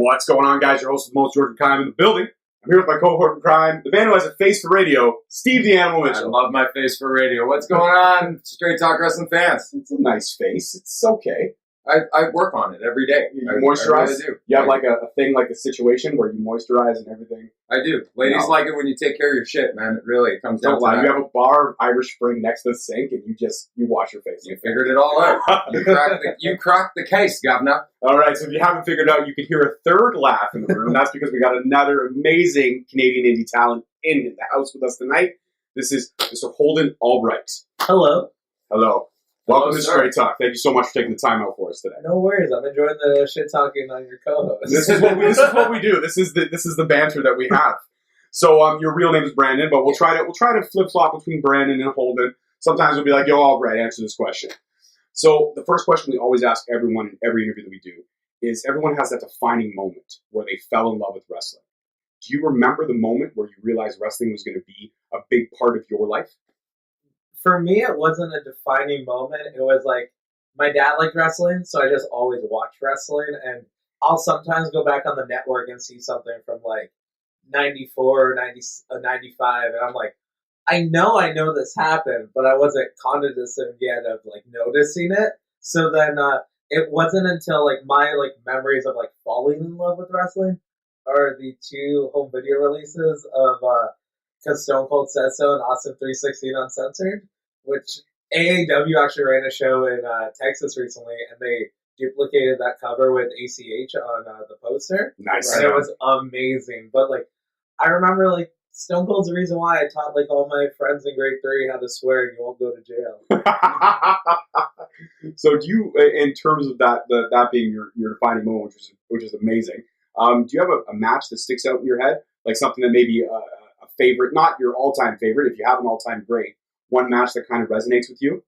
What's going on, guys? Your host of the most Jordan Kime in the building. I'm here with my cohort in crime, the man who has a face for radio, Steve the Animal Mitchell. I love my face for radio. What's going on, Straight Talk Wrestling fans? It's a nice face. It's okay. I work on it every day. You moisturize? I really do. You have like a thing like the situation where you moisturize and everything? I do. Ladies like it when you take care of your shit, man. It really comes down Don't to lie. that. You have a bar of Irish Spring next to the sink and you wash your face. You figured it all out. You cracked the case, governor. All right, so if you haven't figured out, you can hear a third laugh in the room. That's because we got another amazing Canadian indie talent in the house with us tonight. This is Mr. Holden Albright. Hello. Hello. Welcome to sir. Straight Talk. Thank you so much for taking the time out for us today. No worries. I'm enjoying the shit talking on your co-host. This is what we do. This is the banter that we have. So your real name is Brandon, but we'll try to flip flop between Brandon and Holden. Sometimes we'll be like, "Yo, Albright, answer this question." So the first question we always ask everyone in every interview that we do is, everyone has that defining moment where they fell in love with wrestling. Do you remember the moment where you realized wrestling was going to be a big part of your life? For me, it wasn't a defining moment. It was like, my dad liked wrestling, so I just always watched wrestling. And I'll sometimes go back on the network and see something from like 94, 95. And I'm like, I know this happened, but I wasn't cognizant yet of like noticing it. So then it wasn't until like my like memories of like falling in love with wrestling are the two home video releases of because Stone Cold Said So and Austin 316 Uncensored, which AAW actually ran a show in Texas recently, and they duplicated that cover with ACH on the poster. Nice. And it was amazing. But like, I remember like Stone Cold's the reason why I taught like all my friends in grade 3 how to swear and you won't go to jail. So do you, in terms of that being your defining moment, which is amazing, do you have a match that sticks out in your head? Like something that maybe a favorite, not your all-time favorite, if you have an all-time great, one match that kind of resonates with you?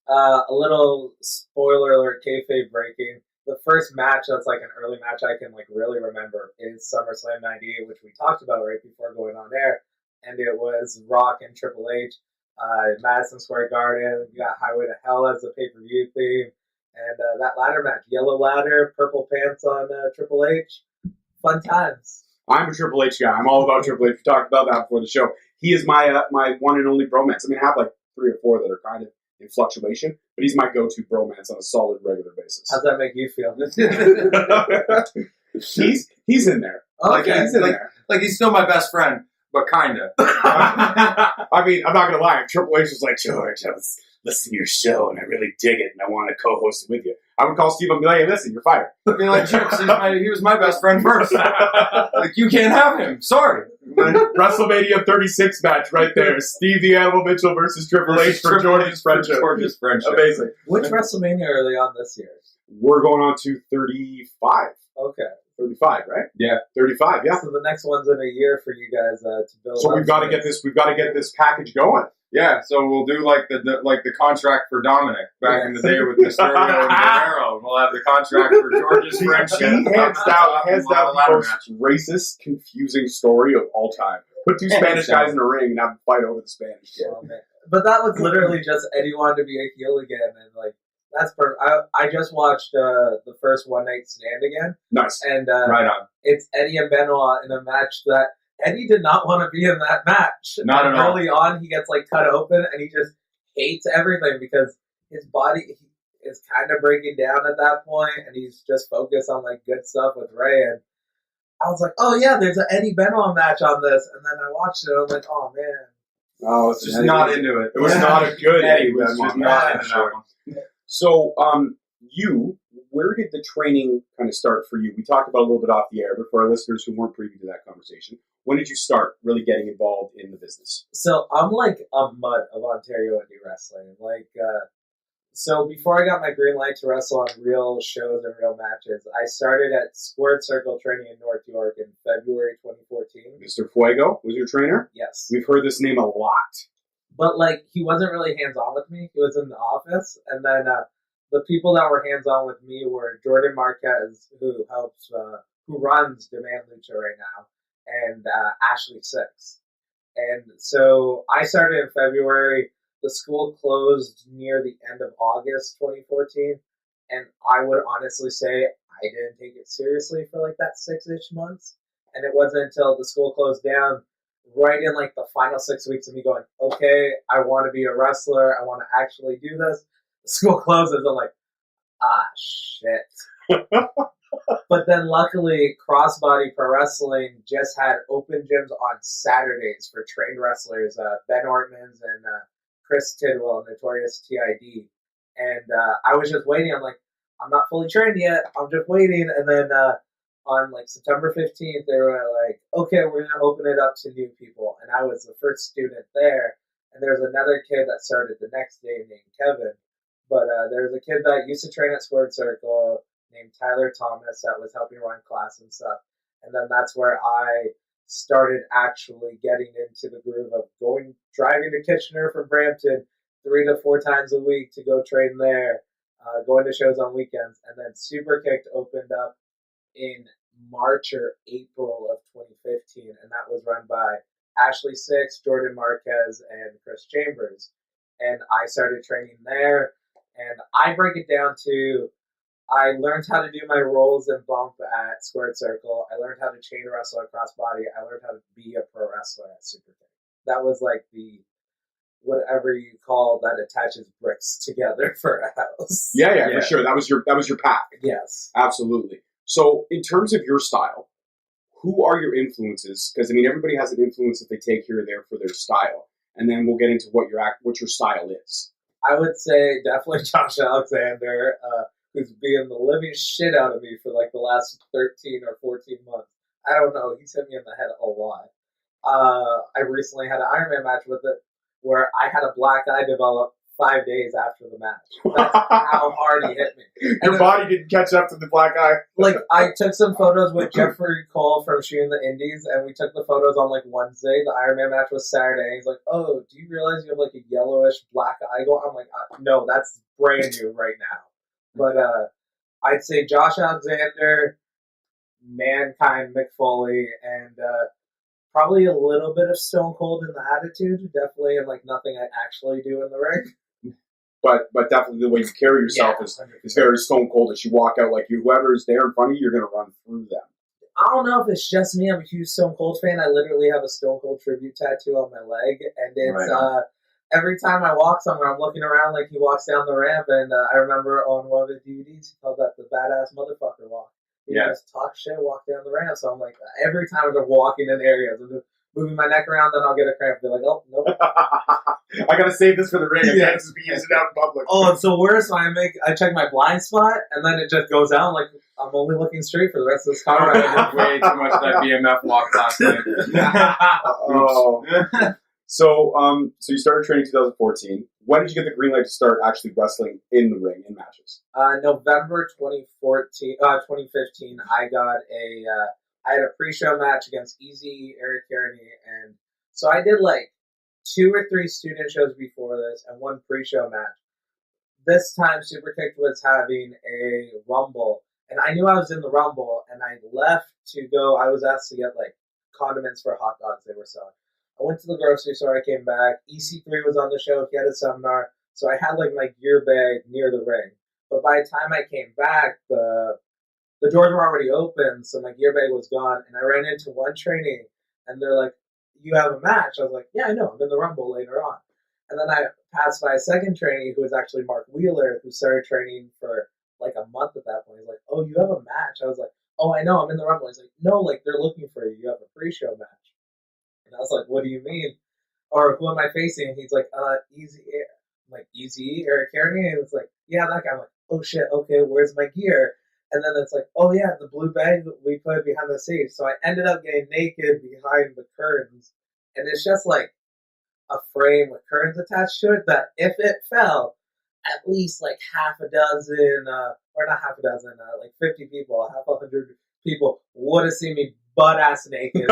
A little spoiler alert, kayfabe breaking. The first match that's like an early match I can like really remember is SummerSlam 98, which we talked about right before going on air. And it was Rock and Triple H, Madison Square Garden. You got Highway to Hell as the pay-per-view theme. And that ladder match, yellow ladder, purple pants on Triple H. Fun times. I'm a Triple H guy. I'm all about Triple H. We talked about that before the show. He is my one and only bromance. I mean, I have like 3 or 4 that are kind of in fluctuation, but he's my go-to bromance on a solid, regular basis. How's that make you feel? he's in there. Okay. He's in there. Like he's still my best friend, but kinda. I mean, I'm not gonna lie. If Triple H was like, "George, I was listening to your show and I really dig it, and I want to co-host it with you," I would call Steve and be like, "Hey, listen, you're fired." I mean, like, Chips, he was my best friend first. Like, you can't have him. Sorry. WrestleMania 36 match right there. Steve the Animal Mitchell versus Triple H for George's friendship. George's friendship. Amazing. Which WrestleMania are they on this year? We're going on to 35. Okay. 35, right? Yeah. 35, yeah. So the next one's in a year for you guys to build. So we've got to get this package going. Yeah, so we'll do like the contract for Dominic back in the day with Mysterio and Guerrero. We'll have the contract for George's friendship. Hands down the most racist, confusing story of all time. Put 2 Spanish guys in a ring and have them fight over the Spanish kid. Oh, man. But that was literally just Eddie wanted to be a heel again, and like that's perfect. I just watched the first One Night Stand again. Nice. And right on. It's Eddie and Benoit in a match that Eddie did not want to be in that match. Not at all. Early on, he gets like cut open, and he just hates everything because his body is kind of breaking down at that point, and he's just focused on like good stuff with Ray. And I was like, oh yeah, there's an Eddie Benoit match on this, and then I watched it. And I was like, oh man. Oh, it's just not into it. It was not a good Eddie was Benoit just match. not into that one. So, where did the training kind of start for you? We talked about it a little bit off the air, but for our listeners who weren't privy to that conversation, when did you start really getting involved in the business? So I'm like a mud of Ontario indie wrestling. Like, so before I got my green light to wrestle on real shows and real matches, I started at Squared Circle Training in North York in February 2014. Mr. Fuego was your trainer? Yes. We've heard this name a lot. But like, he wasn't really hands-on with me. He was in the office. And then the people that were hands-on with me were Jordan Marquez, who runs Demand Lucha right now, and Ashley Six. And so I started in February. The school closed near the end of August 2014. And I would honestly say I didn't take it seriously for like that 6-ish months. And it wasn't until the school closed down, right in like the final 6 weeks of me going, okay, I want to be a wrestler. I want to actually do this. The school closes. I'm like, shit. But then luckily, Crossbody Pro Wrestling just had open gyms on Saturdays for trained wrestlers, Ben Ortmans and Chris Tidwell, Notorious TID. And I was just waiting. I'm like, I'm not fully trained yet. I'm just waiting. And then on like September 15th, they were like, okay, we're going to open it up to new people. And I was the first student there. And there's another kid that started the next day named Kevin. But there's a kid that used to train at Squared Circle named Tyler Thomas that was helping run class and stuff. And then that's where I started actually getting into the groove of driving to Kitchener from Brampton 3 to 4 times a week to go train there, going to shows on weekends. And then Superkicked opened up in March or April of 2015, and that was run by Ashley Six, Jordan Marquez, and Chris Chambers. And I started training there, and I break it down to I learned how to do my rolls and bump at Squared Circle. I learned how to chain wrestle at Crossbody. I learned how to be a pro wrestler at Superkick. That was like the whatever you call that attaches bricks together for a house. Yeah, for sure. That was your path. Yes, absolutely. So, in terms of your style, who are your influences? Because I mean, everybody has an influence that they take here or there for their style, and then we'll get into what your style is. I would say definitely Josh Alexander. Who's being the living shit out of me for like the last 13 or 14 months. I don't know. He's hit me in the head a lot. I recently had an Ironman match with it where I had a black eye develop 5 days after the match. That's how hard he hit me. Your body didn't catch up to the black eye. Like, I took some photos with Jeffrey Cole from shooting the Indies, and we took the photos on like Wednesday. The Ironman match was Saturday. He's like, oh, do you realize you have like a yellowish black eye going? I'm like, no, that's brand new right now. But I'd say Josh Alexander, Mankind, Mick Foley, and probably a little bit of Stone Cold in the attitude. Definitely in like nothing I actually do in the ring. But definitely the way you carry yourself is very Stone Cold. As you walk out, like whoever's there in front of you, you're going to run through them. I don't know if it's just me. I'm a huge Stone Cold fan. I literally have a Stone Cold tribute tattoo on my leg. And it's... every time I walk somewhere, I'm looking around like he walks down the ramp, and I remember on one of his DVDs, he called that the badass motherfucker walk. He just talk shit, walk down the ramp. So I'm like, every time I'm just walking in areas, I'm just moving my neck around, then I'll get a cramp. They're like, oh, nope. I gotta save this for the ring. I can't just be using it out in public. Oh, it's so worse when I check my blind spot, and then it just goes out. Like, I'm only looking straight for the rest of this car ride. Way too much of that BMF walk last night. Oh. So you started training in 2014. When did you get the green light to start actually wrestling in the ring, in matches? November 2015, I had a pre-show match against Easy, Eric Kearney, and so I did like 2 or 3 student shows before this and 1 pre-show match. This time, Superkicked was having a Rumble, and I knew I was in the Rumble, and I left to go. I was asked to get like condiments for hot dogs they were selling. I went to the grocery store, I came back. EC3 was on the show, he had a seminar, so I had like my gear bag near the ring. But by the time I came back, the doors were already open, so my gear bag was gone, and I ran into one training, and they're like, you have a match? I was like, yeah, I know, I'm in the Rumble later on. And then I passed by a second trainee who was actually Mark Wheeler, who started training for like a month at that point. He's like, oh, you have a match? I was like, oh, I know, I'm in the Rumble. He's like, no, like, they're looking for you. You have a pre-show match. And I was like, what do you mean? Or who am I facing? And he's like, Easy. I'm like, Easy, Eric Kearney? And it's like, yeah, that guy. I'm like, oh shit, okay, where's my gear? And then it's like, oh yeah, the blue bag we put behind the safe. So I ended up getting naked behind the curtains. And it's just like a frame with curtains attached to it that if it fell, at least like half a dozen, or not half a dozen, like 50 people, half 100 people would have seen me butt-ass naked.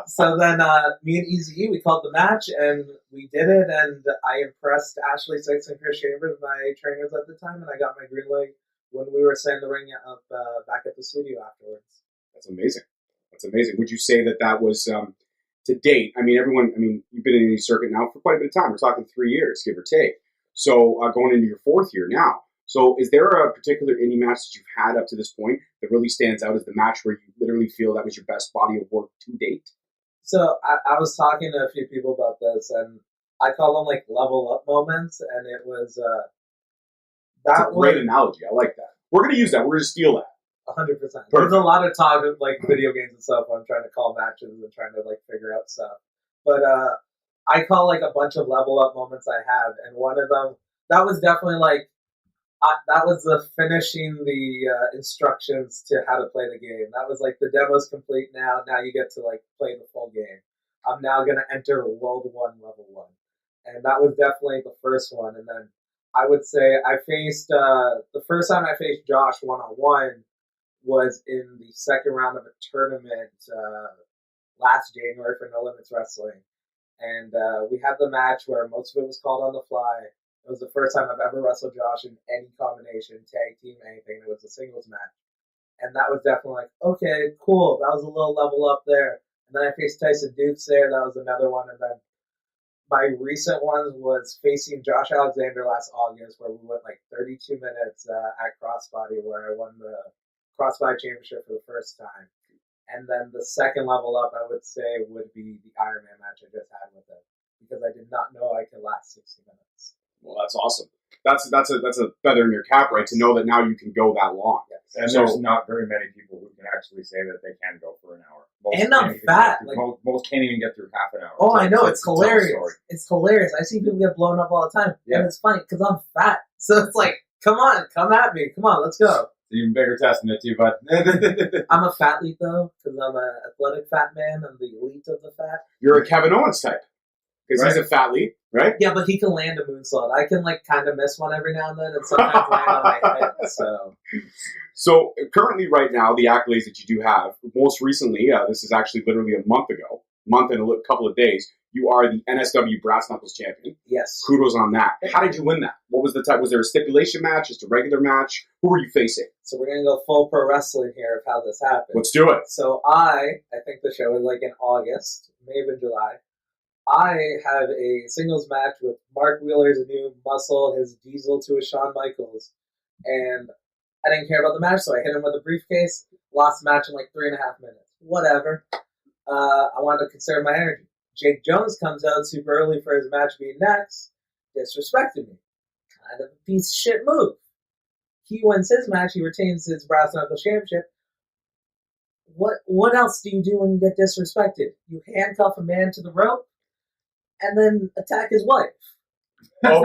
So then me and Easy, we called the match, and we did it, and I impressed Ashley Six and Chris Chambers, my trainers at the time, and I got my green light when we were setting the ring up back at the studio afterwards. That's amazing. That's amazing. Would you say that was, to date, I mean, you've been in the circuit now for quite a bit of time. We're talking 3 years, give or take. So going into your 4th year now. So is there a particular indie match that you've had up to this point that really stands out as the match where you literally feel that was your best body of work to date? So I was talking to a few people about this, and I call them like level up moments, and it was That's a great analogy. I like that. We're going to use that. We're going to steal that. 100%. There's a lot of talk of like video games and stuff when I'm trying to call matches and trying to like figure out stuff. But I call like a bunch of level up moments I have, and one of them that was definitely like that was the finishing the instructions to how to play the game. That was like the demo's complete now. Now you get to like play the full game. I'm now gonna enter World 1, Level 1, and that was definitely the first one. And then I would say I faced the first time I faced Josh 1-on-1 was in the second round of a tournament last January for No Limits Wrestling. And we had the match where most of it was called on the fly. It was the first time I've ever wrestled Josh in any combination, tag team, anything. It was a singles match. And that was definitely like, okay, cool. That was a little level up there. And then I faced Tyson Dukes there. That was another one. And then my recent one was facing Josh Alexander last August, where we went like 32 minutes at Crossbody, where I won the Crossbody Championship for the first time. And then the second level up, I would say, would be the Iron Man match I just had with him, because I did not know I could last 60 minutes. Well, that's awesome. That's a feather in your cap, right? To know that now you can go that long. Yes. And there's not very many people who can actually say that they can go for an hour. And I'm fat. Most can't even get through half an hour. Oh, I know. It's hilarious. It's hilarious. I see people get blown up all the time. Yeah. And it's funny because I'm fat. So it's like, come on, come at me. Come on, let's go. Even bigger testament to you, but I'm a fatlead, though, because I'm an athletic fat man. I'm the elite of the fat. You're a Kevin Owens type. Because he's a fat lead, right? Yeah, but he can land a moonsault. I can, like, kind of miss one every now and then, and sometimes land on my head, So currently, right now, the accolades that you do have, most recently, this is actually literally a month and a couple of days, you are the NSW Brass Knuckles champion. Yes. Kudos on that. How did you win that? What was the type? Was there a stipulation match, just a regular match? Who were you facing? So we're going to go full pro wrestling here of how this happened. Let's do it. So I think the show was like in August, maybe in July. I had a singles match with Mark Wheeler's new muscle, his Diesel to a Shawn Michaels. And I didn't care about the match, so I hit him with a briefcase, lost the match in like 3.5 minutes. Whatever. I wanted to conserve my energy. Jake Jones comes out super early for his match being next, disrespected me. Kind of a piece of shit move. He wins his match, he retains his Brass Knuckles Championship. What else do you do when you get disrespected? You handcuff a man to the rope and then attack his wife. Oh.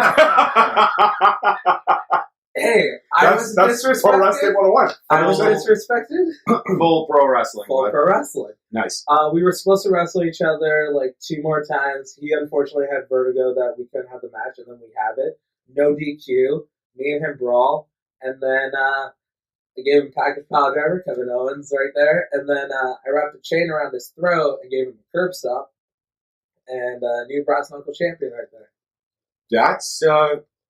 Hey, I was disrespected. Pro Wrestling 101. I was disrespected. Full pro wrestling. Full pro wrestling. Nice. We were supposed to wrestle each other like 2 more times. He unfortunately had vertigo that we couldn't have the match, and then we have it. No DQ. Me and him brawl. And then I gave him package pile driver, Kevin Owens right there. And then I wrapped a chain around his throat and gave him a curb stop. And new Brass Knuckle champion right there. That's,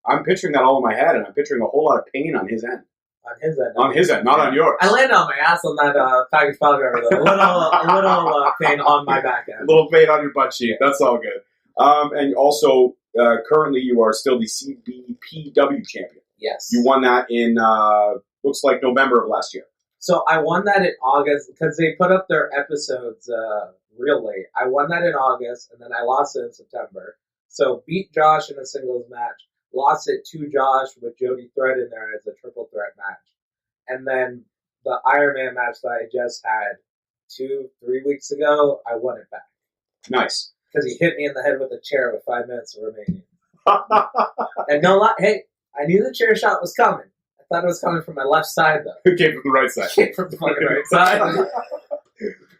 I'm picturing that all in my head, and I'm picturing a whole lot of pain on his end. On his end. On his end, not on yours. I landed on my ass on that package pile driver, though. A little pain on my back end. A little pain on your butt cheek. That's all good. And also, currently you are still the CBPW champion. Yes. You won that in, looks like November of last year. So I won that in August because they put up their episodes real late. I won that in August, and then I lost it in September. So beat Josh in a singles match, lost it to Josh with Jody Thread in there as a triple threat match. And then the Iron Man match that I just had 2-3 weeks ago, I won it back. Nice. Because he hit me in the head with a chair with 5 minutes remaining. And no lie, hey, I knew the chair shot was coming. I thought it was coming from my left side, though. It came from the right side. It came from the fucking right side.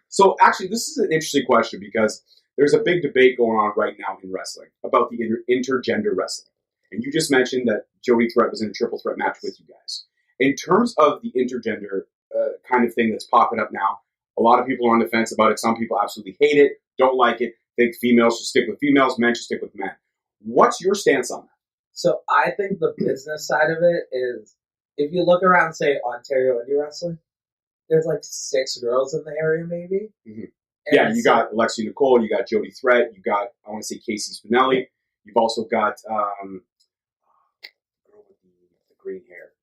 So, actually, this is an interesting question because there's a big debate going on right now in wrestling about the intergender wrestling. And you just mentioned that Jody Threat was in a triple threat match with you guys. In terms of the intergender kind of thing that's popping up now, a lot of people are on the fence about it. Some people absolutely hate it, don't like it, think females should stick with females, men should stick with men. What's your stance on that? So I think the business side of it is, if you look around, say, Ontario indie wrestling, there's like 6 girls in the area, maybe. Mm-hmm. Yeah, you got Alexia Nicole, you got Jody Threat, you got, I want to say, Casey Spinelli. You've also got the green hair.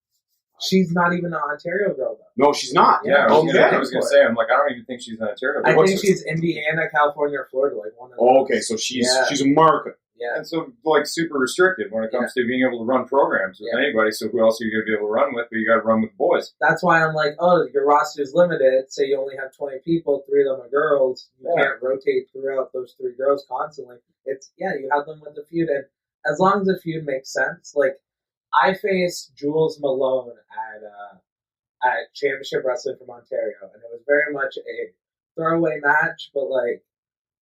She's not even an Ontario girl, though. No, she's not. Yeah, I Okay. was gonna say, I'm like, I don't even think she's an Ontario. I What's think her- she's Indiana, California, or Florida, like one of those. Oh, okay, so she's American. Yeah. And so, like, super restricted when it comes to being able to run programs with anybody. So, who else are you going to be able to run with? But you got to run with the boys. That's why I'm like, oh, your roster is limited. Say you only have 20 people, 3 of them are girls. You can't rotate throughout those 3 girls constantly. It's, you have them with the feud. And as long as the feud makes sense, like, I faced Jules Malone at Championship Wrestling from Ontario. And it was very much a throwaway match, but, like,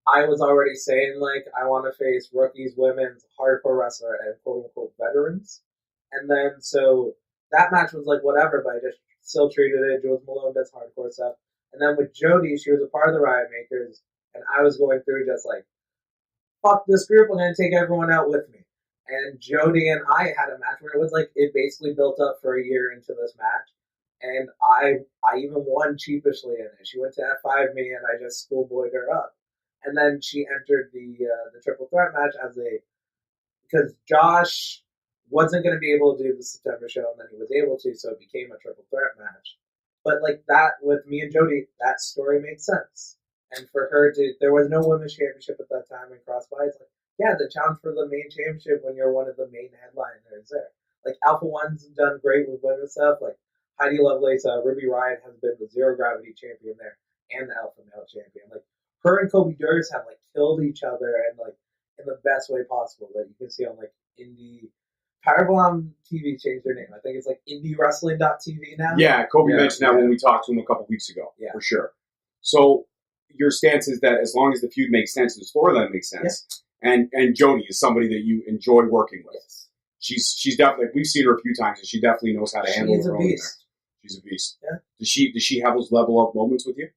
I was already saying, like, I want to face rookies, women's, hardcore wrestler, and quote-unquote veterans. And then, so, that match was, like, whatever, but I just still treated it. Jules Malone does hardcore stuff. And then with Jody, she was a part of the Riot Makers, and I was going through just, like, fuck this group, I'm going to take everyone out with me. And Jody and I had a match where it was, like, it basically built up for a year into this match. And I even won cheapishly in it. She went to F5 me, and I just schoolboyed her up. And then she entered the triple threat match because Josh wasn't going to be able to do the September show, and then he was able to, so it became a triple threat match. But like that, with me and Jody, that story made sense. And for her there was no women's championship at that time in Crossfire. It's like, the challenge for the main championship when you're one of the main headliners there. Like Alpha One's done great with women's stuff. Like Heidi Lovelace, Ruby Riott has been the Zero Gravity champion there and the Alpha Male champion. Like, her and Kobe Durst have, like, killed each other and, like, in the best way possible that you can see on, like, Indie... Powerbomb TV changed their name. I think it's, like, IndieWrestling.tv now. Yeah, Kobe mentioned that when we talked to him a couple weeks ago, for sure. So, your stance is that as long as the feud makes sense and the storyline makes sense, and Jody is somebody that you enjoy working with. Yes. She's definitely... We've seen her a few times, and she definitely knows how to handle her own. She's a beast. Yeah. Does she have those level up moments with you?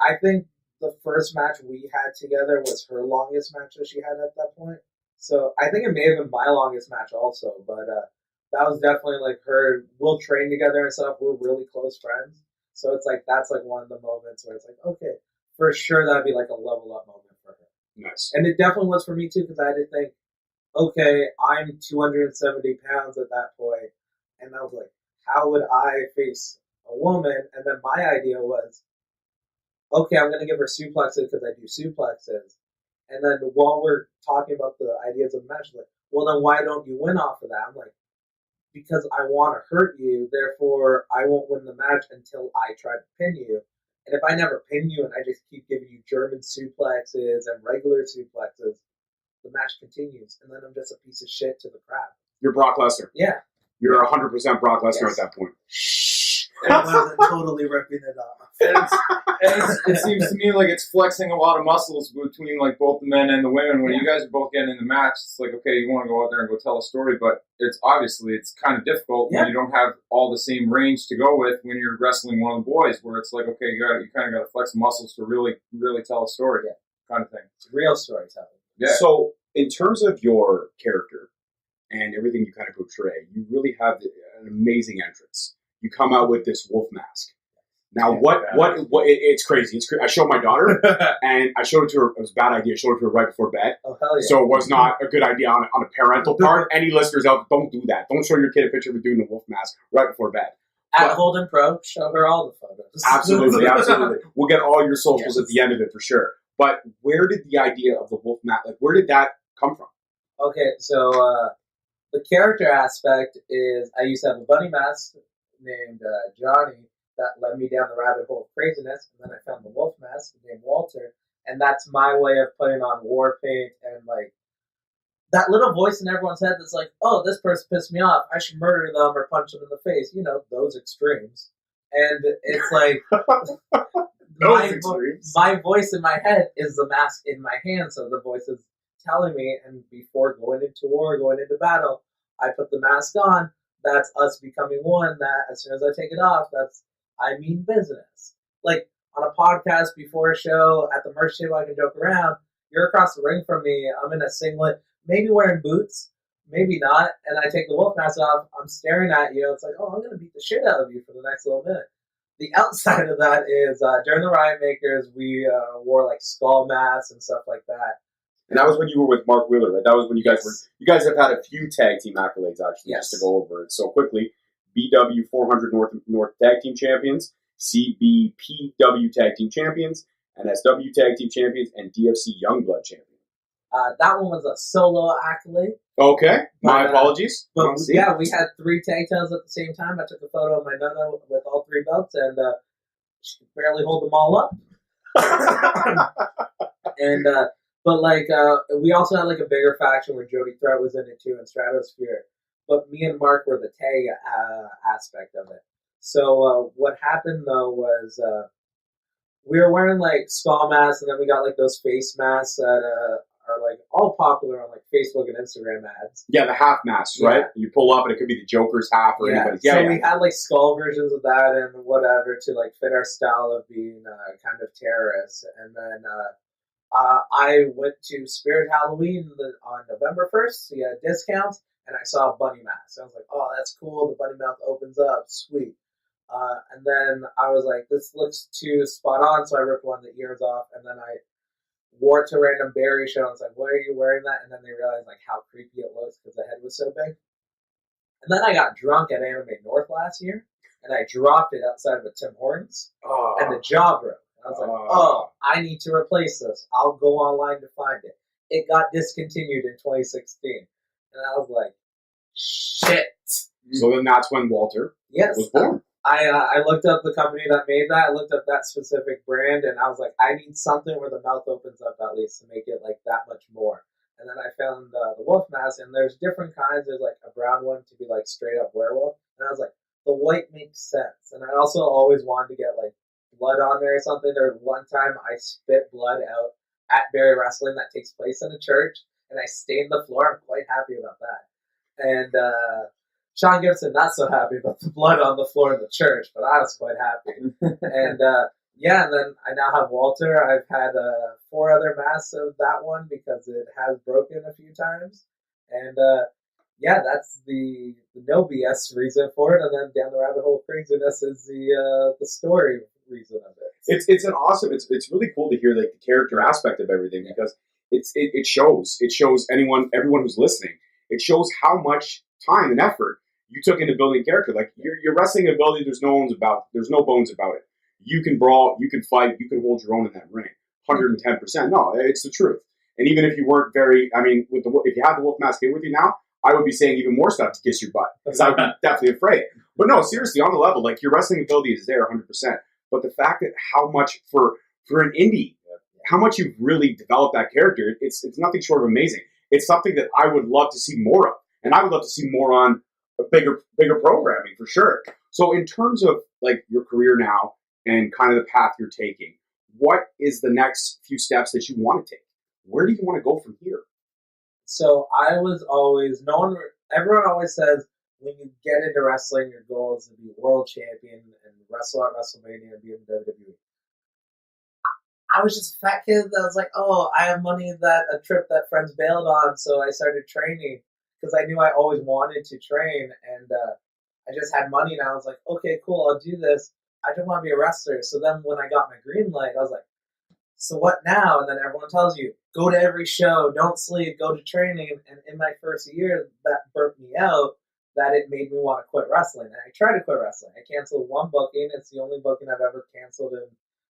I think the first match we had together was her longest match that she had at that point. So I think it may have been my longest match also, but that was definitely like her. We'll train together and stuff. We're really close friends. So it's like, that's like one of the moments where it's like, okay, for sure that'd be like a level up moment for her. Nice. And it definitely was for me too, because I had to think, okay, I'm 270 pounds at that point, and I was like, how would I face a woman? And then my idea was, okay, I'm going to give her suplexes because I do suplexes. And then while we're talking about the ideas of the match, like, well, then why don't you win off of that? I'm like, because I want to hurt you, therefore I won't win the match until I try to pin you. And if I never pin you and I just keep giving you German suplexes and regular suplexes, the match continues. And then I'm just a piece of shit to the crowd. You're Brock Lesnar. Yeah. You're 100% Brock Lesnar at that point. I wasn't totally ripping it off. It seems to me like it's flexing a lot of muscles between like both the men and the women. When you guys are both getting in the match, it's like, okay, you want to go out there and go tell a story, but it's kind of difficult when you don't have all the same range to go with when you're wrestling one of the boys, where it's like, okay, you kind of got to flex the muscles to really, really tell a story, kind of thing. It's real storytelling. Yeah. So in terms of your character and everything you kind of portray, you really have an amazing entrance. You come out with this wolf mask. Now, it's crazy. I showed my daughter, and I showed it to her. It was a bad idea. I showed it to her right before bed. Oh, hell yeah. So it was not a good idea on a parental part. Any listeners out, don't do that. Don't show your kid a picture of doing the wolf mask right before bed. At Holden Pro, show her all the photos. Absolutely. We'll get all your socials at the end of it for sure. But where did the idea of the wolf mask, like, where did that come from? Okay, so the character aspect is I used to have a bunny mask named Johnny that led me down the rabbit hole of craziness, and then I found the wolf mask named Walter, and that's my way of putting on war paint and like that little voice in everyone's head that's like, oh, this person pissed me off, I should murder them or punch them in the face, those extremes. And it's like my voice in my head is the mask in my hand, so the voice is telling me, and before going into war, going into battle, I put the mask on. That's us becoming one. That as soon as I take it off, I mean business. Like on a podcast before a show, at the merch table, I can joke around. You're across the ring from me. I'm in a singlet, maybe wearing boots, maybe not. And I take the wolf mask off. I'm staring at you. It's like, oh, I'm going to beat the shit out of you for the next little minute. The outside of that is during the Riot Makers, we wore like skull masks and stuff like that. And that was when you were with Mark Wheeler, right? That was when you guys were. You guys have had a few tag team accolades, actually, just to go over it so quickly. BW 400 North Tag Team Champions, CBPW Tag Team Champions, NSW Tag Team Champions, and DFC Youngblood Champions. That one was a solo accolade. Okay, my apologies. But yeah, we had 3 tag titles at the same time. I took a photo of my nana with all 3 belts, and she could barely hold them all up. And but like we also had like a bigger faction where Jody Threat was in it too, and Stratosphere. But me and Mark were the tag aspect of it. So what happened though was we were wearing like skull masks, and then we got like those face masks that are like all popular on like Facebook and Instagram ads. Yeah, the half masks, right? Yeah. You pull up and it could be the Joker's half or anybody's. Yeah, so we had like skull versions of that and whatever to like fit our style of being kind of terrorists. And then I went to Spirit Halloween on November 1st. So you had discounts, and I saw a bunny mask. I was like, oh, that's cool. The bunny mouth opens up. Sweet. And then I was like, this looks too spot on. So I ripped one of the ears off, and then I wore it to a random berry show. I was like, why are you wearing that? And then they realized like how creepy it looks because the head was so big. And then I got drunk at Anime North last year, and I dropped it outside of a Tim Hortons, and the jaw broke. I was like, I need to replace this. I'll go online to find it. It got discontinued in 2016. And I was like, shit. So then that's when Walter was born. I looked up the company that made that. I looked up that specific brand, and I was like, I need something where the mouth opens up at least to make it like that much more. And then I found the wolf mask, and there's different kinds. There's like a brown one to be like straight up werewolf. And I was like, the white makes sense. And I also always wanted to get like blood on there or something. There was one time I spit blood out at Barry Wrestling that takes place in a church, and I stained the floor. I'm quite happy about that. And Sean Gibson not so happy about the blood on the floor of the church, but I was quite happy. And and then I now have Walter. I've had 4 other masks of that one because it has broken a few times. And that's the no BS reason for it. And then down the rabbit hole craziness is the story reason of it. It's an awesome. It's really cool to hear like the character aspect of everything because it shows everyone who's listening. It shows how much time and effort you took into building character. Like your wrestling ability, there's no bones about it. You can brawl, you can fight, you can hold your own in that ring. 110%. No, it's the truth. And even if you weren't if you had the wolf mask in with you now, I would be saying even more stuff to kiss your butt because I would be definitely afraid. But no, seriously, on the level, like your wrestling ability is there 100%. But the fact that how much for an indie, how much you've really developed that character, it's nothing short of amazing. It's something that I would love to see more of, and I would love to see more on a bigger programming for sure. So in terms of like your career now and kind of the path you're taking, what is the next few steps that you want to take? Where do you want to go from here? So I was always everyone always says when you get into wrestling, your goal is to be world champion and wrestle at WrestleMania and be in WWE. I was just a fat kid that was like, oh, I have money a trip that friends bailed on, so I started training because I knew I always wanted to train, and I just had money, and I was like, okay, cool, I'll do this. I just want to be a wrestler. So then when I got my green light, I was like, so what now? And then everyone tells you, go to every show, don't sleep, go to training. And in my first year, that burnt me out, that it made me want to quit wrestling. And I tried to quit wrestling. I canceled one booking. It's the only booking I've ever canceled in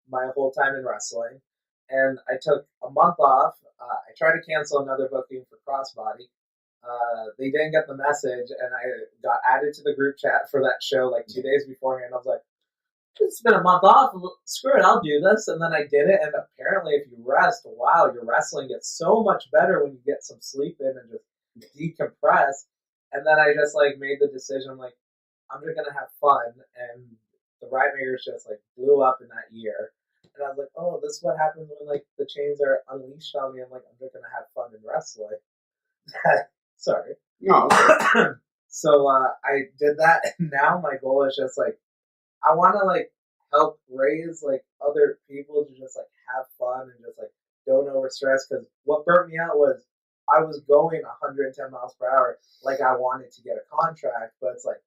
my whole time in wrestling. And I took a month off. I tried to cancel another booking for Crossbody. They didn't get the message, and I got added to the group chat for that show like 2 days beforehand. I was like, it's been a month off. Screw it, I'll do this. And then I did it, and apparently if you rest, wow, your wrestling gets so much better when you get some sleep in and just decompress. And then I just like made the decision, like, I'm just going to have fun. And the Riot Makers just like blew up in that year. And I was like, oh, this is what happens when like the chains are unleashed on me. I'm like, I'm just going to have fun in wrestling. Sorry. No. So I did that, and now my goal is just like, I want to like help raise like other people to just like have fun and just like don't overstress. Because what burnt me out was I was going 110 miles per hour like I wanted to get a contract, but it's like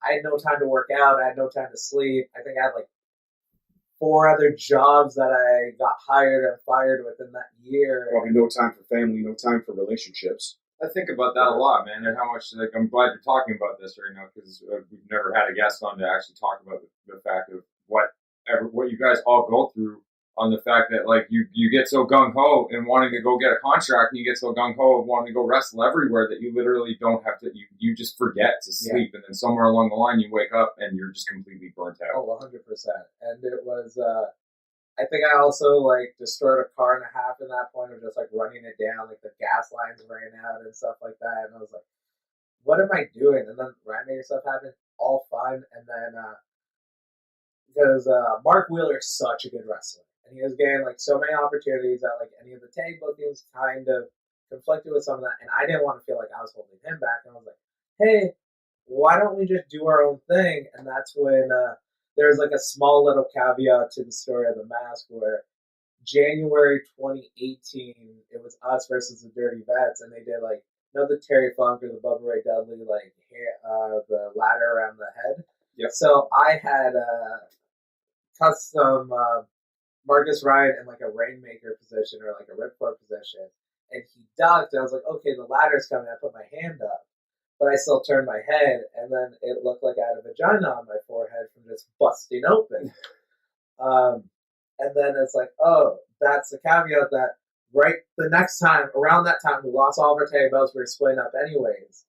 I had no time to work out, I had no time to sleep. I think I had like 4 other jobs that I got hired and fired within that year. Probably no time for family, no time for relationships. I think about that a lot, man, and how much, like, I'm glad you're talking about this right now, because we've never had a guest on to actually talk about the fact of what you guys all go through, on the fact that, like, you get so gung-ho in wanting to go get a contract, and you get so gung-ho of wanting to go wrestle everywhere that you literally don't have to, you just forget to sleep, and then somewhere along the line you wake up and you're just completely burnt out. Oh, 100%. And it was, I think I also, like, destroyed a car and a half in that point of just, like, running it down, like, the gas lines ran out and stuff like that, and I was like, what am I doing? And then random stuff happened, all fun, and then, because Mark Wheeler's such a good wrestler, and he was getting, like, so many opportunities that, like, any of the tag bookings kind of conflicted with some of that, and I didn't want to feel like I was holding him back, and I was like, hey, why don't we just do our own thing? And that's when there's, like, a small little caveat to the story of the mask, where January 2018, it was us versus the Dirty Vets, and they did, like, the Terry Funk or the Bubba Ray Dudley, like, the ladder around the head. Yep. So I had custom Marcus Ryan in, like, a Rainmaker position or, like, a Ripcord position, and he ducked, and I was like, okay, the ladder's coming. I put my hand up, but I still turned my head, and then it looked like I had a vagina on my forehead from just busting open. And then it's like, oh, that's the caveat that right the next time, around that time, we lost all of our tag belts, we were splitting up anyways.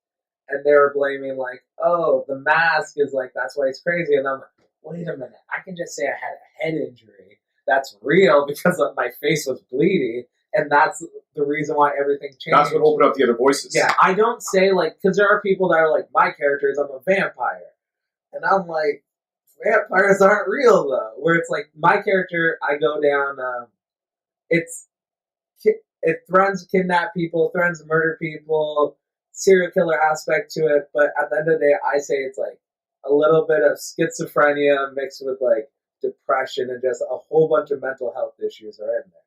And they were blaming, like, oh, the mask is like, that's why it's crazy. And I'm like, wait a minute, I can just say I had a head injury. That's real because my face was bleeding. And that's the reason why everything changed. That's what opened up the other voices. Yeah, I don't say, like, because there are people that are like, my character is I'm a vampire. And I'm like, vampires aren't real, though. Where it's like, my character, I go down, it threatens to kidnap people, threatens to murder people, serial killer aspect to it, but at the end of the day, I say it's like a little bit of schizophrenia mixed with, like, depression and just a whole bunch of mental health issues are in there.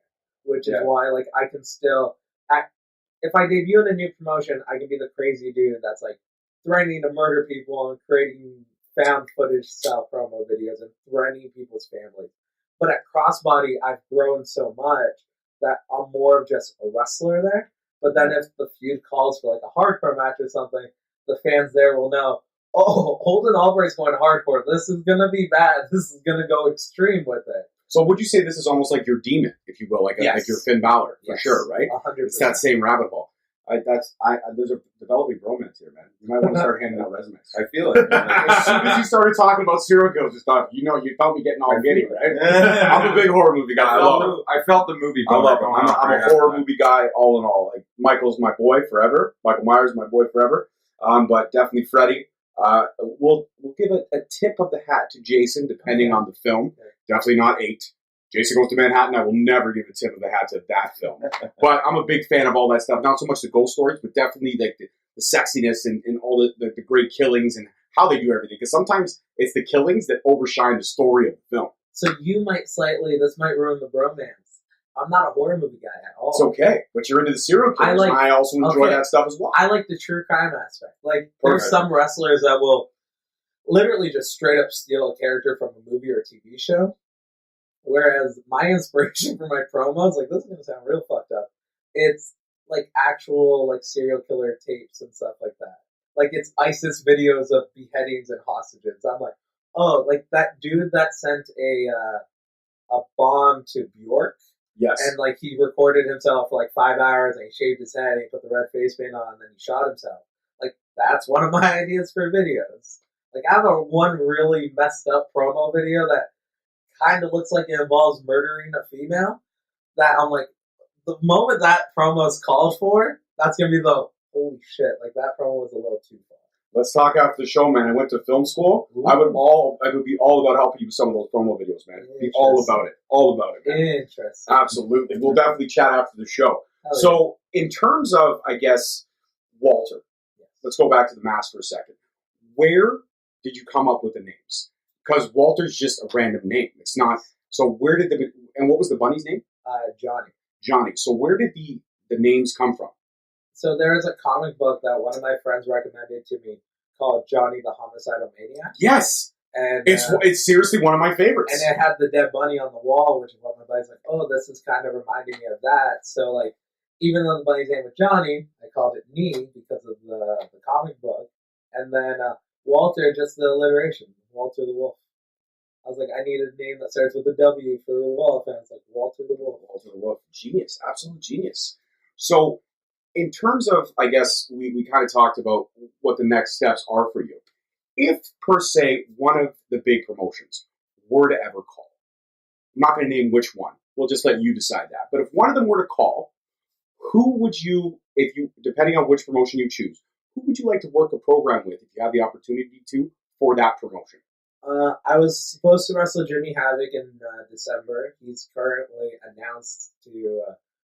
Which is why, like, I can still act. If I debut in a new promotion, I can be the crazy dude that's, like, threatening to murder people and creating found footage style promo videos and threatening people's families. But at Crossbody, I've grown so much that I'm more of just a wrestler there. But then if the feud calls for, like, a hardcore match or something, the fans there will know, oh, Holden Albright's going hardcore. This is going to be bad. This is going to go extreme with it. So would you say this is almost like your demon, if you will, like your Finn Balor, for sure, right? 100%. It's that same rabbit hole. There's a developing bromance here, man. You might want to start handing out resumes. I feel it. As soon as you started talking about serial killers and stuff, you felt me getting all giddy, right? I'm a big horror movie guy. I felt the movie. I love him. I'm a horror movie guy, all in all. Like, Michael's my boy forever. Michael Myers, my boy forever. But definitely Freddy. We'll give a tip of the hat to Jason, depending on the film. Definitely not 8. Jason Goes to Manhattan, I will never give a tip of the hat to that film. But I'm a big fan of all that stuff. Not so much the ghost stories, but definitely like the sexiness and all the great killings and how they do everything. Because sometimes it's the killings that overshine the story of the film. So you might this might ruin the bromance. I'm not a horror movie guy at all. It's okay, but you're into the serial killers, and I also enjoy that stuff as well. I like the true crime aspect. Like, there's some wrestlers that will literally just straight up steal a character from a movie or a TV show. Whereas my inspiration for my promos, like, this is going to sound real fucked up, it's, like, actual, like, serial killer tapes and stuff like that. Like, it's ISIS videos of beheadings and hostages. I'm like, oh, like, that dude that sent a bomb to Bjork. Yes. And, like, he recorded himself for, like, 5 hours, and he shaved his head, and he put the red face paint on, and then he shot himself. Like, that's one of my ideas for videos. Like, I have one really messed up promo video that kind of looks like it involves murdering a female, that I'm like, the moment that promo is called for, that's going to be the, holy shit, like, that promo was a little too far. Let's talk after the show, man. I went to film school. Ooh. I would be all about helping you with some of those promo videos, man. Be all about it. All about it, man. Interesting. Absolutely. We'll definitely chat after the show. So, in terms of, I guess, Walter, let's go back to the mask for a second. Where did you come up with the names? Because Walter's just a random name. It's not. So where did and what was the bunny's name? Johnny. Johnny. So where did the names come from? So there is a comic book that one of my friends recommended to me called Johnny the Homicidal Maniac. Yes. And it's seriously one of my favorites. And it had the dead bunny on the wall, which is what my buddy's like, oh, this is kind of reminding me of that. So, like, even though the bunny's name was Johnny, I called it Nee because of the comic book. And then Walter, just the alliteration, Walter the Wolf. I was like, I need a name that starts with a W for the wolf. And it's like, Walter the Wolf. Walter the Wolf. Genius. Absolute genius. So, in terms of, I guess, we kind of talked about what the next steps are for you. If, per se, one of the big promotions were to ever call, I'm not going to name which one. We'll just let you decide that. But if one of them were to call, who would you, depending on which promotion you choose, who would you like to work a program with if you had the opportunity to for that promotion? I was supposed to wrestle Jimmy Havoc in December. He's currently announced to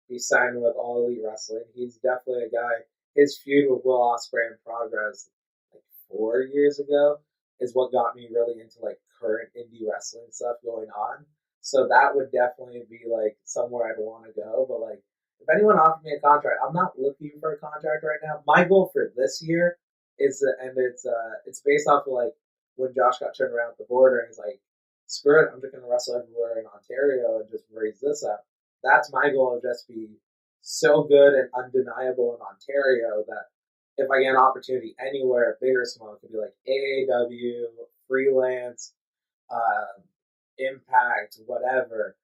be signed with All Elite Wrestling. He's definitely a guy. His feud with Will Ospreay in Progress 4 years ago is what got me really into like current indie wrestling stuff going on. So that would definitely be like somewhere I'd want to go. But like if anyone offered me a contract, I'm not looking for a contract right now. My goal for this year is and it's based off of like when Josh got turned around at the border and he's like, screw it, I'm just gonna wrestle everywhere in Ontario and just raise this up. That's my goal, of just be so good and undeniable in Ontario that if I get an opportunity anywhere, big or small, it could be like AAW, freelance, Impact, whatever,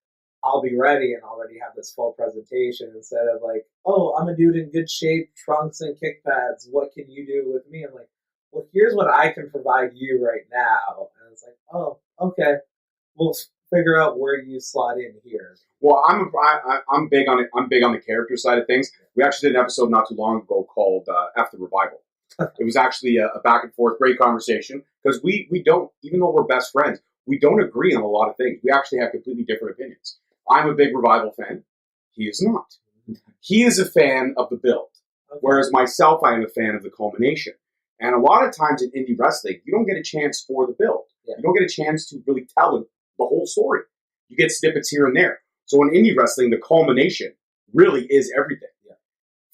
I'll be ready and already have this full presentation instead of like, oh, I'm a dude in good shape, trunks and kick pads. What can you do with me? I'm like, well, here's what I can provide you right now. And it's like, oh, okay, we'll figure out where you slot in here. Well, I'm big on it. I'm big on the character side of things. We actually did an episode not too long ago called After Revival. It was actually a back and forth, great conversation because we don't, even though we're best friends, we don't agree on a lot of things. We actually have completely different opinions. I'm a big Revival fan. He is not. He is a fan of the build, whereas myself, I am a fan of the culmination. And a lot of times in indie wrestling, you don't get a chance for the build. Yeah. You don't get a chance to really tell the whole story. You get snippets here and there. So in indie wrestling, the culmination really is everything. Yeah.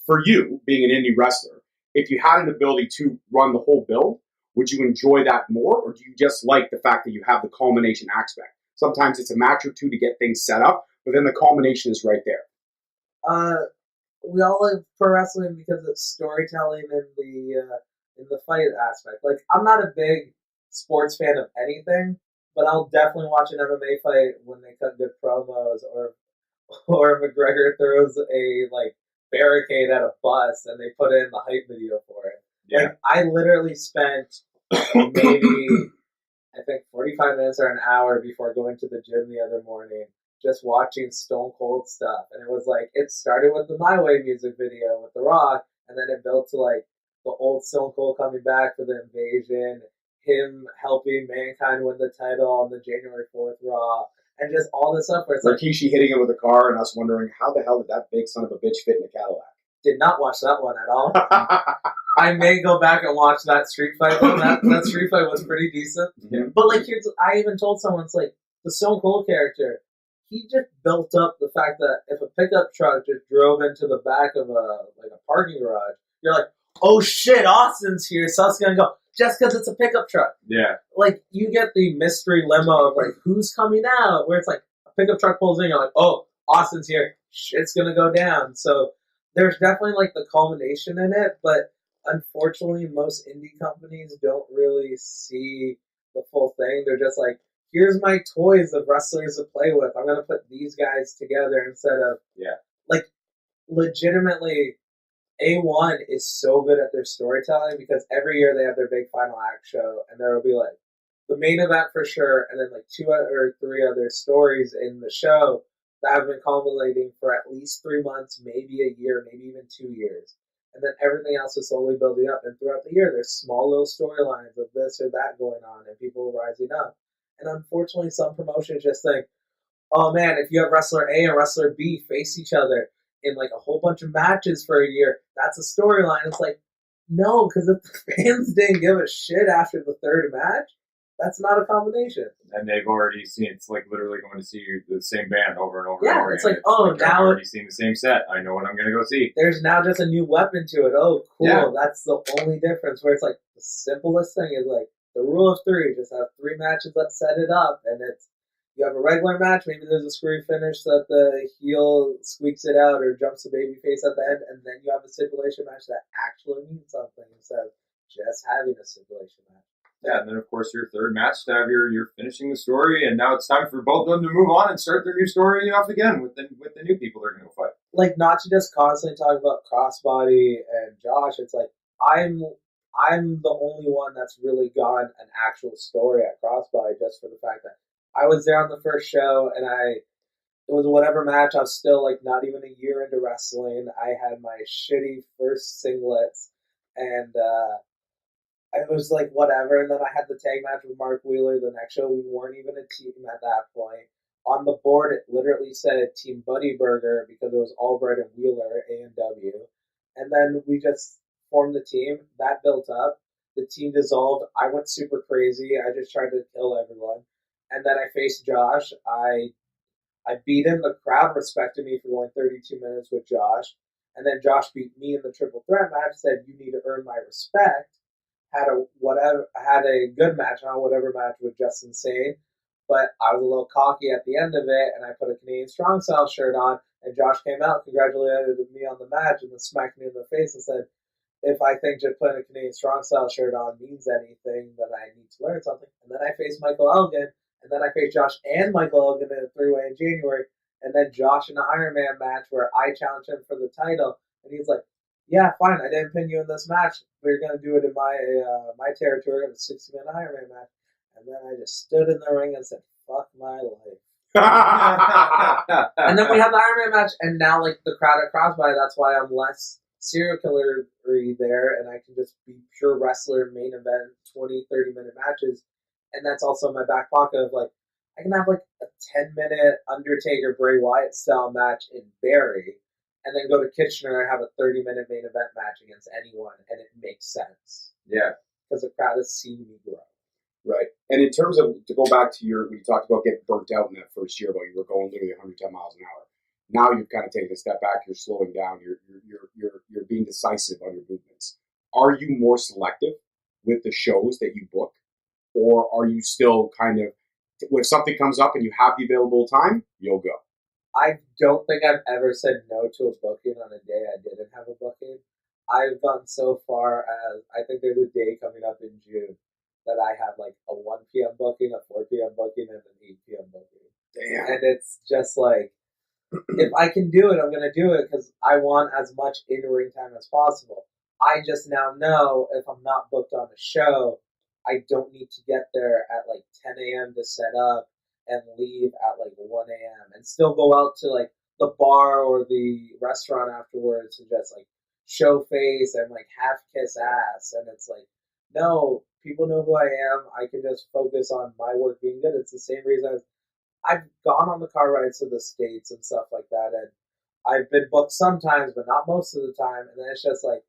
For you, being an indie wrestler, if you had an ability to run the whole build, would you enjoy that more, or do you just like the fact that you have the culmination aspect? Sometimes it's a match or two to get things set up, but then the culmination is right there. We all like pro wrestling because it's storytelling in the fight aspect. Like, I'm not a big sports fan of anything, but I'll definitely watch an MMA fight when they cut good promos, or McGregor throws a like barricade at a bus and they put in the hype video for it. Yeah. Like, I literally spent maybe I think 45 minutes or an hour before going to the gym the other morning just watching Stone Cold stuff, and it was like, it started with the My Way music video with The Rock, and then it built to like the old Stone Cold coming back for the invasion, him helping Mankind win the title on the January 4th Raw, and just all this stuff where it's like Rikishi hitting it with a car and us wondering how the hell did that big son of a bitch fit in a Cadillac. Did not watch that one at all. I may go back and watch that street fight though. That street fight was pretty decent. Mm-hmm. But like, I even told someone, it's like the Stone Cold character, he just built up the fact that if a pickup truck just drove into the back of a parking garage, you're like, oh shit, Austin's here, so it's gonna go. Just because it's a pickup truck. Yeah. Like, you get the mystery limo of like, who's coming out, where it's like a pickup truck pulls in, you're like, oh, Austin's here, shit's gonna go down. So there's definitely like the culmination in it, but unfortunately most indie companies don't really see the full thing. They're just like, here's my toys of wrestlers to play with. I'm going to put these guys together instead of, like, legitimately, A1 is so good at their storytelling because every year they have their big final act show, and there will be, like, the main event for sure, and then, like, 2 or 3 other stories in the show that have been culminating for at least 3 months, maybe a year, maybe even 2 years. And then everything else is slowly building up. And throughout the year, there's small little storylines of this or that going on and people rising up. And unfortunately, some promotions just think, oh man, if you have wrestler A and wrestler B face each other in like a whole bunch of matches for a year, that's a storyline. It's like, no, because if the fans didn't give a shit after the 3rd match, that's not a combination. And they've already seen, it's like literally going to see the same band over and over and over. It's like, oh, now I've already seen the same set. I know what I'm going to go see. There's now just a new weapon to it. Oh, cool. Yeah. That's the only difference. Where it's like, the simplest thing is like, the rule of three. Just have 3 matches that set it up, and it's you have a regular match. Maybe there's a screwy finish that the heel squeaks it out or jumps the babyface at the end, and then you have a stipulation match that actually means something instead of just having a stipulation match. Yeah, and then of course your third match to have you're finishing the story, and now it's time for both of them to move on and start their new story off again with the new people they're going to fight. Like, not to just constantly talk about Crossbody and Josh. It's like I'm the only one that's really gotten an actual story at Crossbody, just for the fact that I was there on the first show, and it was whatever match. I was still like not even a year into wrestling. I had my shitty first singlets, and it was like whatever. And then I had the tag match with Mark Wheeler the next show. We weren't even a team at that point. On the board, it literally said Team Buddy Burger because it was Albright and Wheeler, A&W. And then we just formed the team. That built up. The team dissolved. I went super crazy. I just tried to kill everyone. And then I faced Josh. I beat him. The crowd respected me for going 32 minutes with Josh. And then Josh beat me in the triple threat match, said, you need to earn my respect. Had a good match, not whatever match with Just Insane. But I was a little cocky at the end of it, and I put a Canadian Strong Style shirt on, and Josh came out, congratulated me on the match, and then smacked me in the face and said, if I think just putting a Canadian Strong Style shirt on means anything, then I need to learn something. And then I faced Michael Elgin, and then I faced Josh and Michael Elgin in a 3-way in January, and then Josh in an Iron Man match where I challenged him for the title, and he's like, yeah, fine, I didn't pin you in this match, we're going to do it in my territory in a 60-minute Iron Man match. And then I just stood in the ring and said, fuck my life. And then we had the Iron Man match, and now, like, the crowd at Crossbody, that's why I'm less serial killer-y there, and I can just be pure wrestler, main event, 20, 30-minute matches. And that's also in my back pocket of, like, I can have, like, a 10-minute Undertaker-Bray Wyatt-style match in Barrie, and then go to Kitchener and have a 30-minute main event match against anyone, and it makes sense. Yeah. Because the crowd has seen me grow. Right. And in terms of, to go back to when you talked about getting burnt out in that first year, about you were going literally 110 miles an hour. Now you've kind of taken a step back, you're slowing down, you're being decisive on your movements. Are you more selective with the shows that you book? Or are you still kind of, if something comes up and you have the available time, you'll go? I don't think I've ever said no to a booking on a day I didn't have a booking. I've gone so far as, I think there's a day coming up in June that I have like a 1 p.m. booking, a 4 p.m. booking, and an 8 p.m. booking. Damn. And it's just like, if I can do it, I'm going to do it because I want as much in-ring time as possible. I just now know if I'm not booked on a show, I don't need to get there at like 10 a.m. to set up and leave at like 1 a.m. and still go out to like the bar or the restaurant afterwards and just like show face and like half kiss ass. And it's like, no, people know who I am. I can just focus on my work being good. It's the same reason I've gone on the car rides to the States and stuff like that. And I've been booked sometimes, but not most of the time. And then it's just like,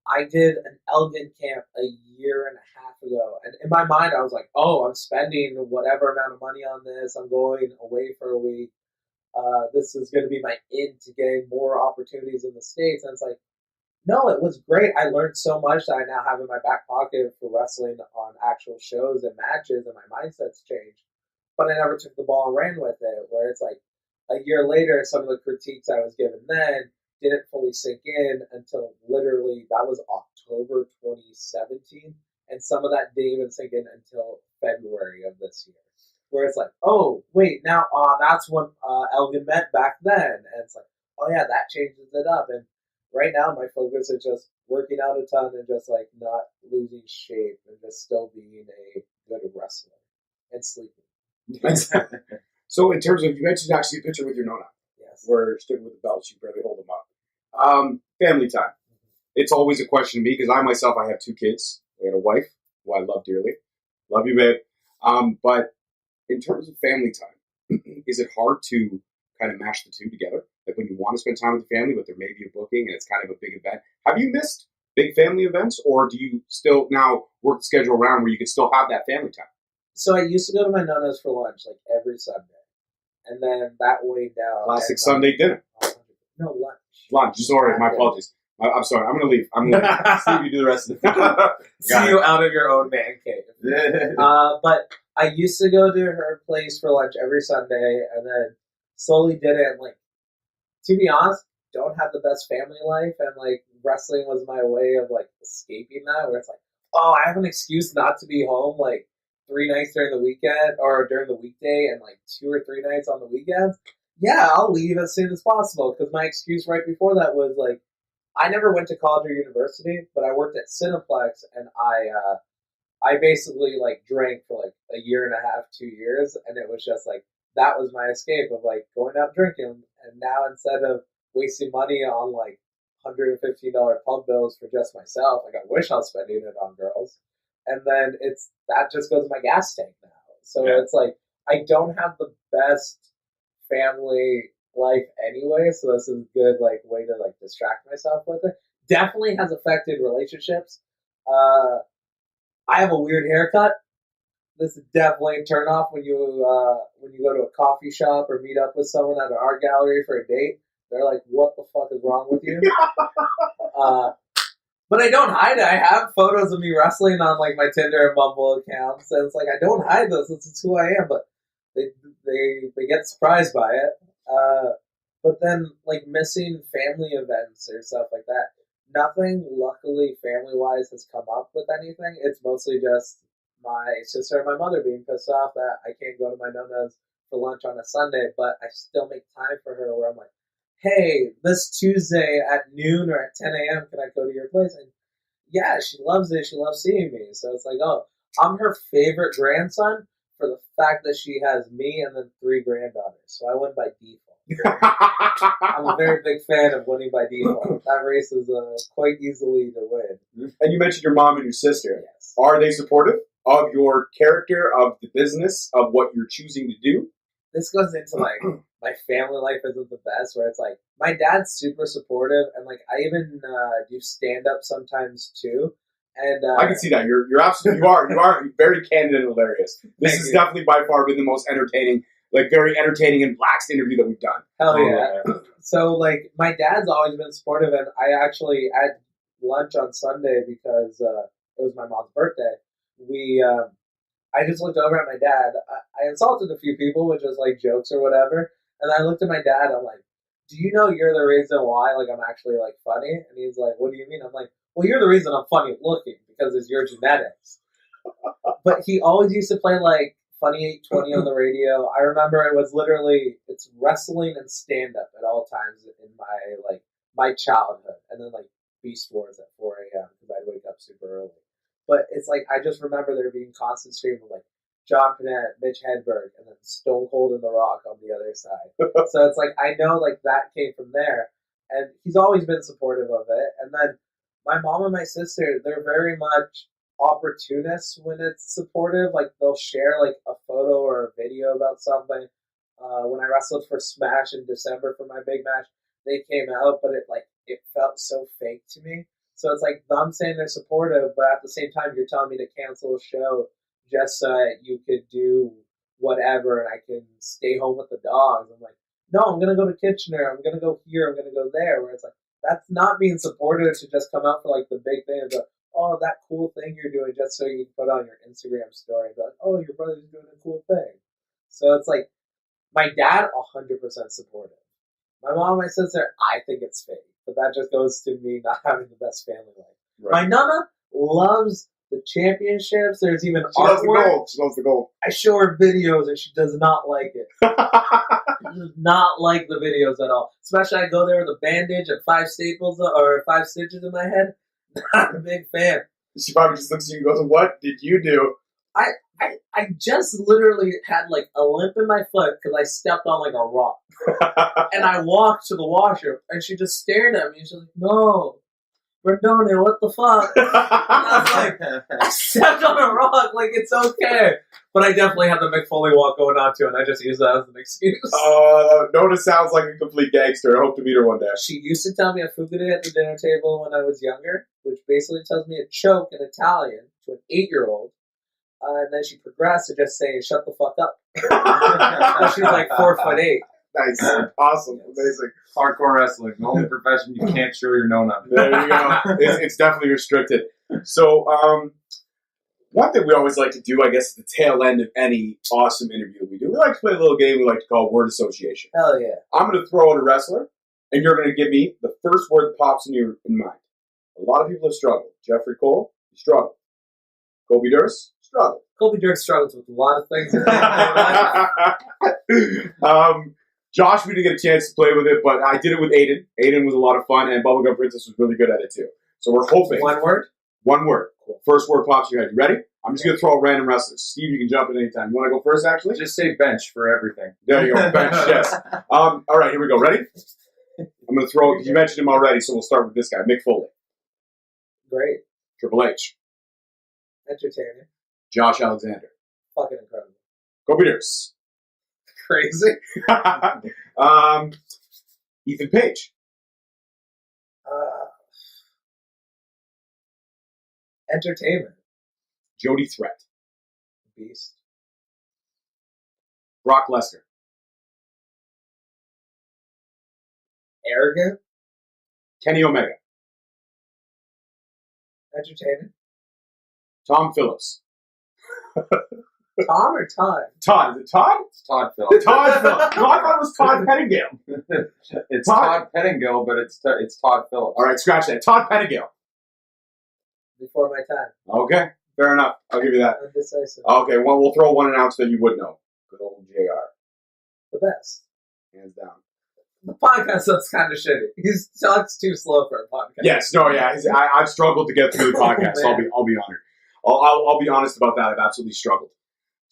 I did an Elgin camp a year and a half ago. And in my mind, I was like, oh, I'm spending whatever amount of money on this. I'm going away for a week. This is going to be my in to getting more opportunities in the States. And it's like, no, it was great. I learned so much that I now have in my back pocket for wrestling on actual shows and matches, and my mindset's changed. But I never took the ball and ran with it, where it's like a year later, some of the critiques I was given then didn't fully sink in until literally, that was October 2017, and some of that didn't even sink in until February of this year. Where it's like, oh, wait, now that's what Elgin meant back then. And it's like, oh yeah, that changes it up. And right now, my focus is just working out a ton and just like not losing shape and just still being a good wrestler and sleeping. So in terms of, you mentioned actually a picture with your Nona. Yes. Where sticking with the belts, you barely hold them up. Family time. It's always a question to me because I myself, I have 2 kids. I got a wife who I love dearly. Love you, babe. But in terms of family time, is it hard to kind of mash the two together? Like when you want to spend time with the family, but there may be a booking and it's kind of a big event. Have you missed big family events, or do you still now work the schedule around where you can still have that family time? So I used to go to my Nona's for lunch like every Sunday. And then that weighed down. Classic Sunday dinner. No, lunch. Lunch, sorry, my apologies. I'm sorry. I'm going to leave. I'm going to see if you do the rest of it. See you out of your own man cave. But I used to go to her place for lunch every Sunday, and then slowly did it. And, like, to be honest, don't have the best family life, and like wrestling was my way of like escaping that. Where it's like, oh, I have an excuse not to be home like 3 nights during the weekend or during the weekday, and like 2 or 3 nights on the weekends. Yeah, I'll leave as soon as possible because my excuse right before that was like, I never went to college or university, but I worked at Cineplex, and I basically like drank for like a year and a half, 2 years, and it was just like that was my escape of like going out drinking. And now instead of wasting money on like $115 pub bills for just myself, like I wish I was spending it on girls. And then that just goes in my gas tank now. So it's like I don't have the best family life anyway, so this is a good like way to like distract myself with it. Definitely has affected relationships. I have a weird haircut. This is definitely a turn off when you go to a coffee shop or meet up with someone at an art gallery for a date. They're like, "What the fuck is wrong with you?" But I don't hide it. I have photos of me wrestling on like my Tinder and Bumble accounts, and it's like I don't hide this. This is who I am. But they get surprised by it. But then like missing family events or stuff like that. Nothing, luckily, family-wise, has come up with anything. It's mostly just my sister and my mother being pissed off that I can't go to my nonna's for lunch on a Sunday, but I still make time for her where I'm like, hey, this Tuesday at noon or at 10 a.m., can I go to your place? And yeah, she loves it. She loves seeing me. So it's like, oh, I'm her favorite grandson for the fact that she has me and then 3 granddaughters. So I win by default. I'm a very big fan of winning by default. That race is quite easily to win. And you mentioned your mom and your sister. Yes. Are they supportive of your character, of the business, of what you're choosing to do? This goes into like my family life isn't the best, where it's like my dad's super supportive, and like I even do stand up sometimes too. And I can see that you're absolutely you are very candid and hilarious. This has definitely by far been the most entertaining. Like, very entertaining and lax interview that we've done. Hell yeah. So, like, my dad's always been supportive, and I actually had lunch on Sunday because it was my mom's birthday. I just looked over at my dad. I insulted a few people, which was, like, jokes or whatever, and I looked at my dad, I'm like, do you know you're the reason why, like, I'm actually, like, funny? And he's like, what do you mean? I'm like, well, you're the reason I'm funny looking, because it's your genetics. But he always used to play, like, Funny 820 on the radio. I remember it was literally, it's wrestling and stand-up at all times in my childhood. And then, like, Beast Wars at 4 a.m. because I'd wake up super early. But it's like, I just remember there being constant stream of, like, John Panette, Mitch Hedberg, and then Stone Cold and The Rock on the other side. So it's like, I know, like, that came from there. And he's always been supportive of it. And then my mom and my sister, they're very much opportunists when it's supportive. Like, they'll share like a photo or a video about something. When I wrestled for Smash in December for my big match, they came out, but it felt so fake to me. So it's like them saying they're supportive, but at the same time you're telling me to cancel a show just so that you could do whatever and I can stay home with the dogs. I'm like, no, I'm gonna go to Kitchener, I'm gonna go here, I'm gonna go there. Where it's like, that's not being supportive to just come out for like the big thing and go, oh, that cool thing you're doing just so you can put on your Instagram story. Be like, oh, your brother's doing a cool thing. So it's like, my dad, 100% supportive. My mom and my sister, I think it's fake. But that just goes to me not having the best family life. Right. My nana loves the championships. There's even She loves the gold. She loves the gold. I show her videos and she does not like it. She does not like the videos at all. Especially I go there with a bandage and 5 staples or 5 stitches in my head. Not a big fan. She probably just looks at you and goes, what did you do? I just literally had like a limp in my foot because I stepped on like a rock. And I walked to the washroom and she just stared at me and she's like, no, Radone, what the fuck? And I was like, I stepped on a rock, like it's okay. But I definitely had the Mick Foley walk going on too, and I just used that as an excuse. Nona sounds like a complete gangster. I hope to meet her one day. She used to tell me a fugate at the dinner table when I was younger, which basically tells me a choke in Italian to an 8-year-old. And then she progressed to just saying, shut the fuck up. She's like 4'8". Nice. Awesome. Yes. Amazing. Hardcore wrestling, the only profession you can't show your no none. There you go. It's definitely restricted. So, one thing we always like to do, I guess, at the tail end of any awesome interview we do, we like to play a little game we like to call word association. Hell yeah. I'm going to throw out a wrestler, and you're going to give me the first word that pops in mind. A lot of people have struggled. Jeffrey Cole, he struggled. Kobe Durst, struggled. Kobe Durst struggles with a lot of things. Josh, we didn't get a chance to play with it, but I did it with Aiden. Aiden was a lot of fun, and Bubblegum Princess was really good at it too. So we're hoping. One word? One word. First word pops in your head. You ready? I'm just going to throw out random wrestlers. Steve, you can jump in anytime. You want to go first, actually? Just say bench for everything. There you go. Bench, yes. All right, here we go. Ready? I'm going to throw, you mentioned him already, so we'll start with this guy, Mick Foley. Great. Triple H. Entertaining. Josh Alexander. Fucking incredible. Kobe Durst. Crazy. Ethan Page. Entertainment. Jody Threat. Beast. Brock Lesnar. Arrogant. Kenny Omega. Entertaining. Tom Phillips. Tom or Todd? Todd. Is it Todd? It's Todd Phillips. Todd Phillips. No, I thought it was Todd Pettingill. It's Todd. Todd Pettingill, but it's Todd Phillips. All right, scratch that. Todd Pettingill. Before my time. Okay, fair enough. I'll give you that. Undecisive. Okay, well, we'll throw one announce that you would know. Good old JR. The best. Hands down. The podcast looks kind of shitty. He talks too slow for a podcast. Yes, no, yeah. I've struggled to get through the podcast. So I'll be honored. I'll be honest about that. I've absolutely struggled.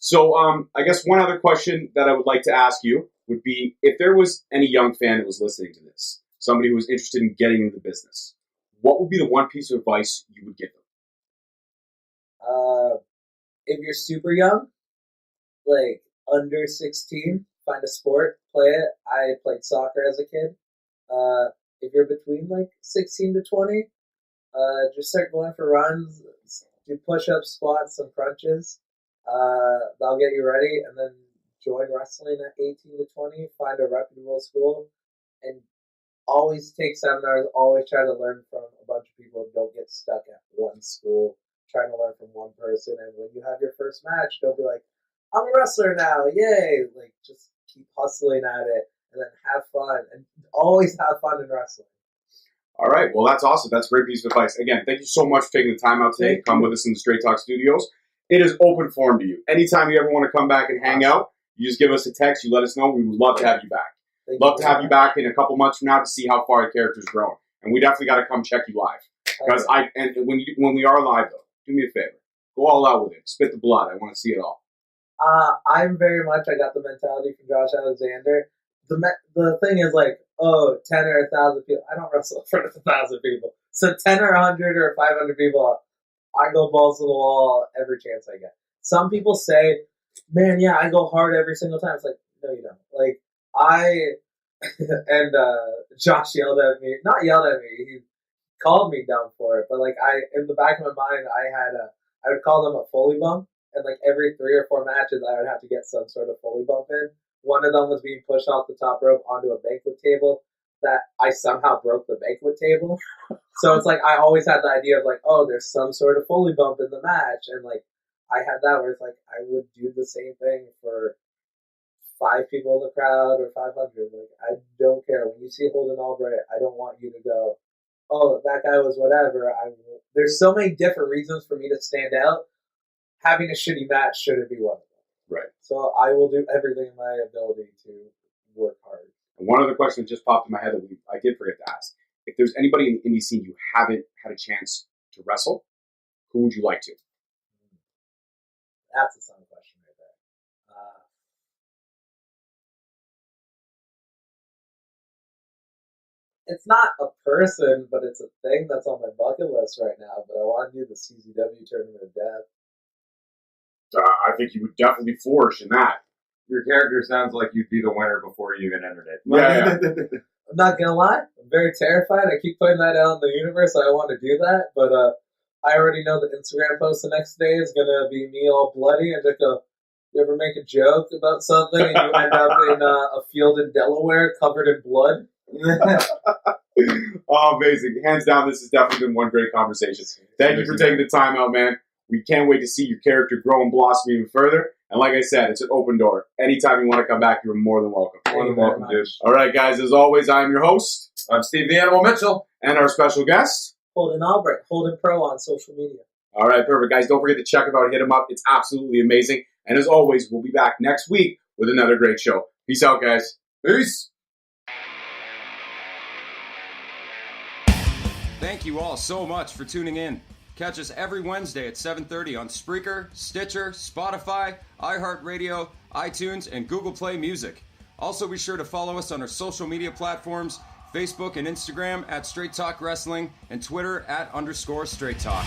So, I guess one other question that I would like to ask you would be if there was any young fan that was listening to this, somebody who was interested in getting into the business, what would be the one piece of advice you would give them? If you're super young, like under 16, find a sport, play it. I played soccer as a kid. If you're between like 16 to 20, just start going for runs, do push-ups, squats, some crunches. That'll get you ready, and then join wrestling at 18 to 20. Find a reputable school, and always take seminars. Always try to learn from a bunch of people. Don't get stuck at one school trying to learn from one person. And when you have your first match, don't be like, I'm a wrestler now, yay! Like, just keep hustling at it, and then have fun, and always have fun in wrestling. All right, well, that's awesome. That's a great piece of advice. Again, thank you so much for taking the time out today to come with us in the Straight Talk Studios. It is open forum to you. Anytime you ever want to come back and hang out, you just give us a text, you let us know. We would love to have you back. Love to have you back in a couple months from now to see how far the character's grown. And we definitely got to come check you live. Because when we are live, though, do me a favor. Go all out with it. Spit the blood. I want to see it all. I got the mentality from Josh Alexander. The thing is like, 10 or 1,000 people. I don't wrestle in front of 1,000 people. So 10 or 100 or 500 people, I go balls to the wall every chance I get. Some people say, man, yeah, I go hard every single time. It's like, no, you don't. Like, and Josh not yelled at me, he called me dumb for it, but like, in the back of my mind, I would call them a Foley bump, and like every 3 or 4 matches, I would have to get some sort of Foley bump in. One of them was being pushed off the top rope onto a banquet table that I somehow broke the banquet table. So it's like I always had the idea of like, there's some sort of Foley bump in the match. And like I had that where it's like I would do the same thing for 5 people in the crowd or 500. Like I don't care. When you see Holden Albright, I don't want you to go, that guy was whatever. There's so many different reasons for me to stand out. Having a shitty match shouldn't be one of them. Right. So I will do everything in my ability to work hard. And one other question that just popped in my head that I did forget to ask. If there's anybody in the indie scene you haven't had a chance to wrestle, who would you like to? That's a sound question right there. It's not a person, but it's a thing that's on my bucket list right now. But I want to do the CZW Tournament of Death. I think you would definitely flourish in that. Your character sounds like you'd be the winner before you even entered it. Yeah. I'm not gonna lie, I'm very terrified. I keep putting that out in the universe. I want to do that, but I already know the Instagram post the next day is gonna be me all bloody and just go, You ever make a joke about something and you end up in a field in Delaware covered in blood? Oh, amazing. Hands down, this has definitely been one great conversation. Thank you for taking the time out, man. We can't wait to see your character grow and blossom even further. And like I said, it's an open door. Anytime you want to come back, you're more than welcome. More than welcome, dude. All right, guys, as always, I am your host. I'm Steve the Animal Mitchell. And our special guest. Holden Albright, Holden Pro on social media. All right, perfect. Guys, don't forget to check him out. Hit him up. It's absolutely amazing. And as always, we'll be back next week with another great show. Peace out, guys. Peace. Thank you all so much for tuning in. Catch us every Wednesday at 7:30 on Spreaker, Stitcher, Spotify, iHeartRadio, iTunes, and Google Play Music. Also be sure to follow us on our social media platforms, Facebook and Instagram at Straight Talk Wrestling, and Twitter at _Straight Talk.